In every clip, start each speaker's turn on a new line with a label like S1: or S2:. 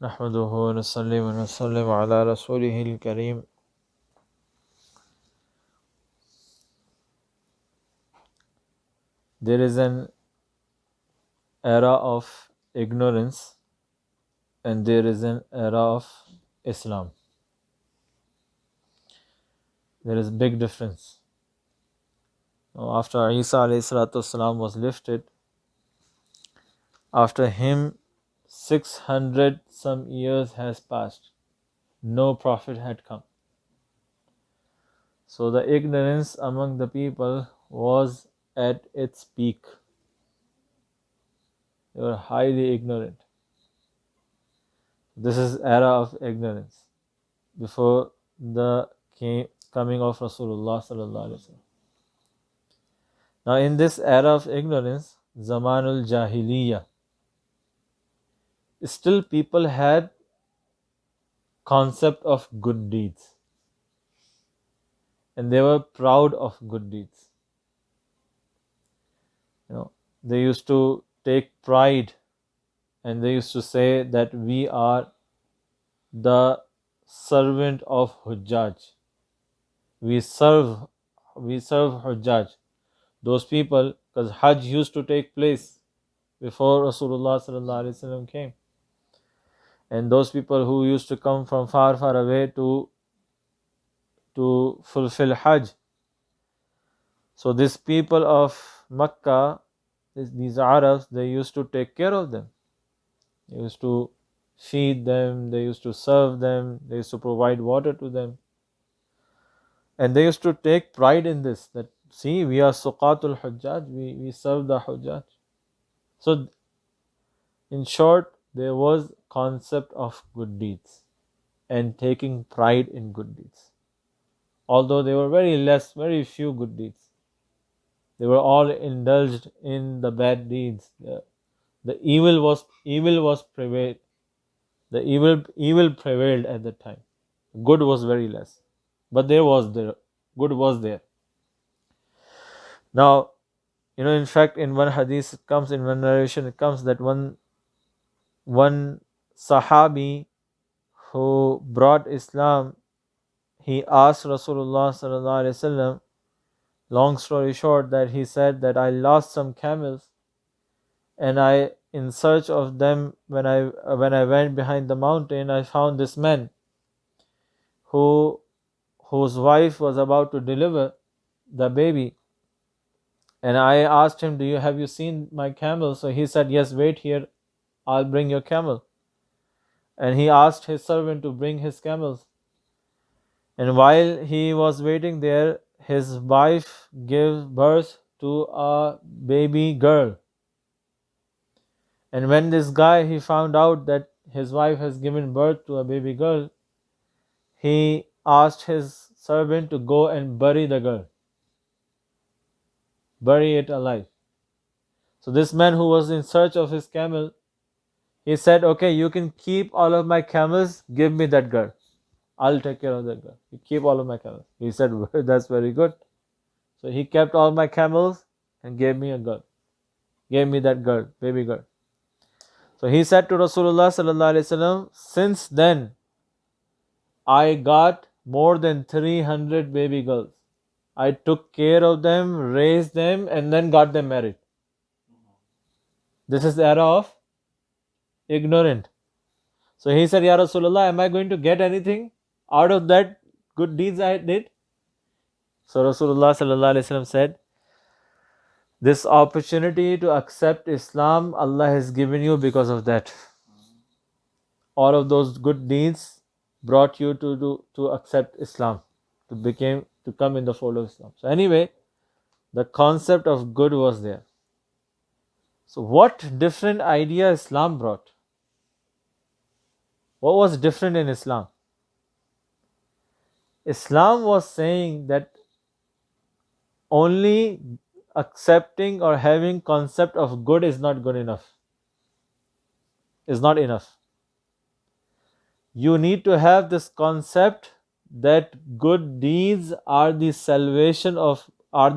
S1: نحمده ونصلي ونسلم على رسوله الكريم. There is an era of ignorance and there is an era of Islam. There is a big difference. Now, after Isa alayhi salatu wasalam was lifted, after him 600 some years has passed. No prophet had come. So the ignorance among the people was at its peak. They were highly ignorant. This is era of ignorance before the coming of Rasulullah sallallahu alaihi wasallam. Now in this era of ignorance, Zamanul Jahiliyyah, still people had concept of good deeds and they were proud of good deeds. They used to take pride and they used to say that we are the servant of Hujjaj. We serve Hujjaj. Those people, because Hajj used to take place before Rasulullah sallallahu alaihi wasallam came, and those people who used to come from far away to fulfill Hajj. So these people of Makkah, these Arabs, they used to take care of them. They used to feed them, they used to serve them, they used to provide water to them. And they used to take pride in this, that see, we are Suqatul Hujjaj, we serve the Hujjaj. So in short, there was concept of good deeds and taking pride in good deeds. Although there were very few good deeds. They were all indulged in the bad deeds. The evil was prevailed. The evil prevailed at that time. Good was very less. But good was there. Now, in fact, in one hadith it comes, in one narration it comes that one Sahabi who brought Islam, he asked Rasulullah sallallahu alaihi wasallam, long story short, that he said that I lost some camels and I, in search of them, when I went behind the mountain, I found this man whose wife was about to deliver the baby. And I asked him, have you seen my camel? So he said, yes, wait here, I'll bring your camel. And he asked his servant to bring his camels. And while he was waiting there, his wife gave birth to a baby girl. And when this guy, he found out that his wife has given birth to a baby girl, he asked his servant to go and bury the girl. Bury it alive. So this man who was in search of his camel, he said, okay, you can keep all of my camels, give me that girl. I'll take care of that girl. You keep all of my camels. He said, that's very good. So he kept all my camels and gave me a girl. Gave me that girl, baby girl. So he said to Rasulullah sallallahu alaihi wasallam, since then, I got more than 300 baby girls. I took care of them, raised them, and then got them married. This is the era of ignorant. So he said, Ya Rasulullah, am I going to get anything out of that good deeds I did? So Rasulullah sallallahu alaihi wasallam said, this opportunity to accept Islam, Allah has given you because of that. All of those good deeds brought you to accept Islam, to come in the fold of Islam. So anyway, the concept of good was there. So what different idea Islam brought? What was different in Islam? Islam was saying that only accepting or having concept of good is not good enough. Is not enough. You need to have this concept that good deeds are the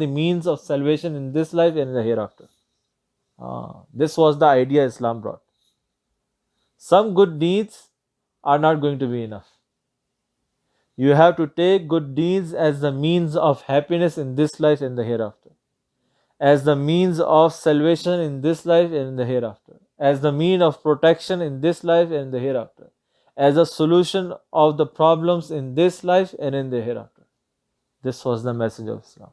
S1: means of salvation in this life and in the hereafter. This was the idea Islam brought. Some good deeds are not going to be enough. You have to take good deeds as the means of happiness in this life and the hereafter, as the means of salvation in this life and in the hereafter, as the mean of protection in this life and in the hereafter, as a solution of the problems in this life and in the hereafter. This was the message of Islam.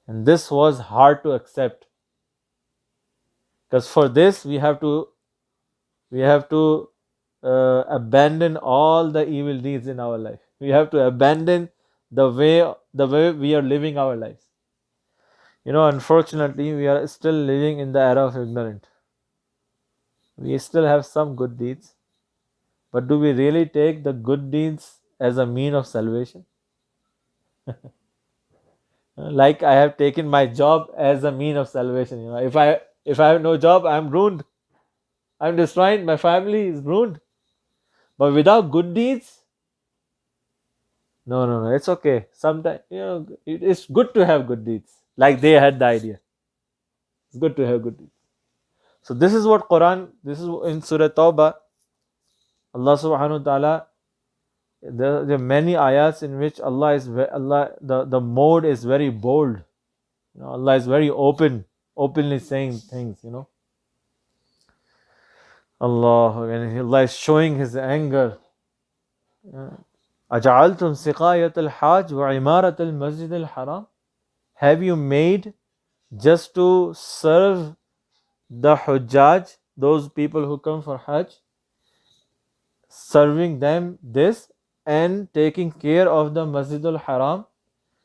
S1: And this was hard to accept. Because for this we have to abandon all the evil deeds in our life. We have to abandon the way we are living our lives. Unfortunately, we are still living in the era of ignorance. We still have some good deeds, but do we really take the good deeds as a mean of salvation? Like I have taken my job as a mean of salvation. If I have no job, I'm ruined. I'm destroyed. My family is ruined. But without good deeds, no, no, no. It's okay. Sometimes it's good to have good deeds. Like they had the idea. It's good to have good deeds. So this is what Quran. This is in Surah Tawbah. Allah Subhanahu wa Taala. There are many ayats in which the mode is very bold. Allah is very openly saying things. Allah is showing His anger. أَجَعَلْتُمْ سِقَايَةَ الْحَاجِ وَعِمَارَةَ الْمَسْجِدِ الْحَرَامِ. Have you made just to serve the Hujjaj, those people who come for Hajj, serving them this and taking care of the Masjid al-Haram?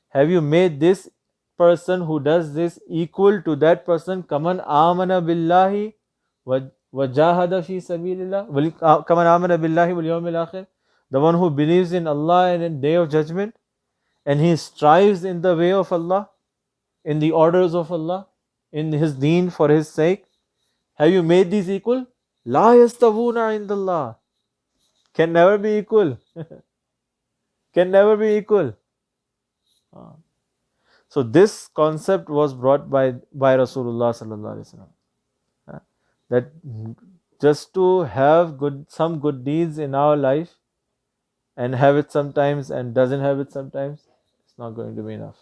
S1: Have you made this person who does this equal to that person? Kaman amana billahi wa jahada fi sabilillah. Kaman amana billahi wal yawmil akhir. The one who believes in Allah and in Day of Judgment, and he strives in the way of Allah, in the orders of Allah, in His deen for His sake. Have you made these equal? La yastavuna indallah. Can never be equal. Can never be equal. So this concept was brought by Rasulullah sallallahu alaihi wasallam, that just to have some good deeds in our life and have it sometimes and doesn't have it sometimes, it's not going to be enough.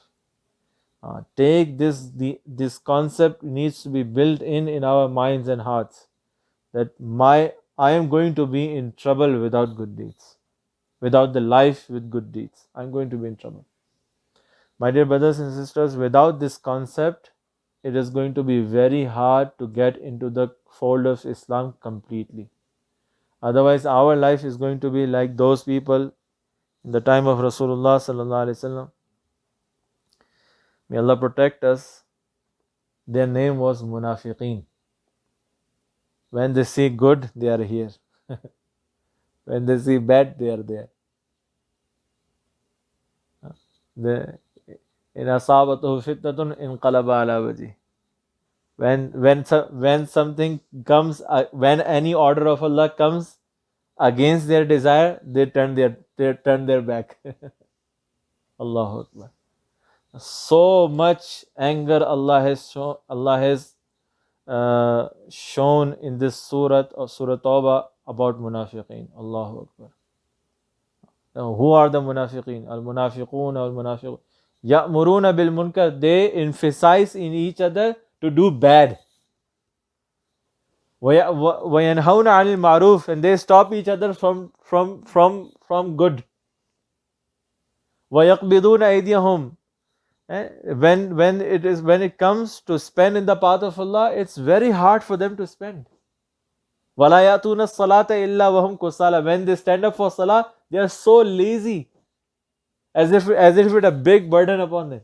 S1: Take this concept needs to be built in our minds and hearts, that I am going to be in trouble without good deeds, without the life with good deeds. I'm going to be in trouble. My dear brothers and sisters, without this concept, it is going to be very hard to get into the fold of Islam completely. Otherwise, our life is going to be like those people in the time of Rasulullah sallallahu alaihi wasallam. May Allah protect us. Their name was Munafiqeen. When they see good, they are here. When they see bad, they are there. In asabatuhu fitnatun inqalaba ala wajhi. When something comes, when any order of Allah comes against their desire, they turn their back. Allahu Akbar. So much anger Allah has shown in this surah or Surah Tawbah about Munafiqeen. Allahu Akbar. Now, who are the Munafiqeen? Al-Munafiqun al-Munafiqun. Ya'muruna bil munkar. They emphasize in each other to do bad. وَيَنْهَوْنَ عَنِ الْمَعْرُوفِ. And they stop each other from good. وَيَقْبِضُونَ أَيْدِيَهُمْ. When it comes to spend in the path of Allah, it's very hard for them to spend. وَلَا يَأْتُونَ الصَّلَاةَ إِلَّا وَهُمْ كُسَالَى. When they stand up for salah, they are so lazy, as if it's a big burden upon them.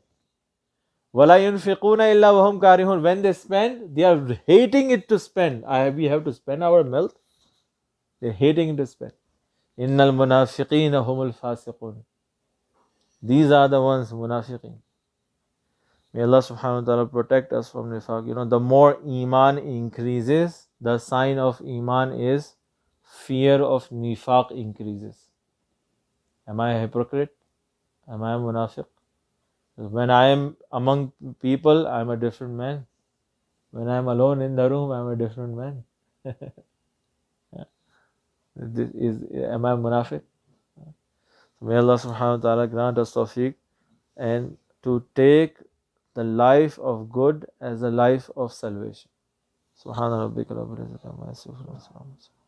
S1: وَلَا يُنْفِقُونَ إِلَّا وَهُمْ كَارِهُونَ. When they spend, they are hating it to spend. We have to spend our wealth. They're hating it to spend. إِنَّ الْمُنَافِقِينَ هُمُ الْفَاسِقُونَ. These are the ones, Munafiqeen. May Allah subhanahu wa ta'ala protect us from nifaq. The more iman increases, the sign of iman is fear of nifaq increases. Am I a hypocrite? Am I a munafiq? When I am among people, I am a different man. When I am alone in the room, I am a different man. Am I munafiq? May Allah subhanahu wa ta'ala grant us tawfiq and to take the life of good as a life of salvation. Subhana rabbika rabbil izzati amma yasifun.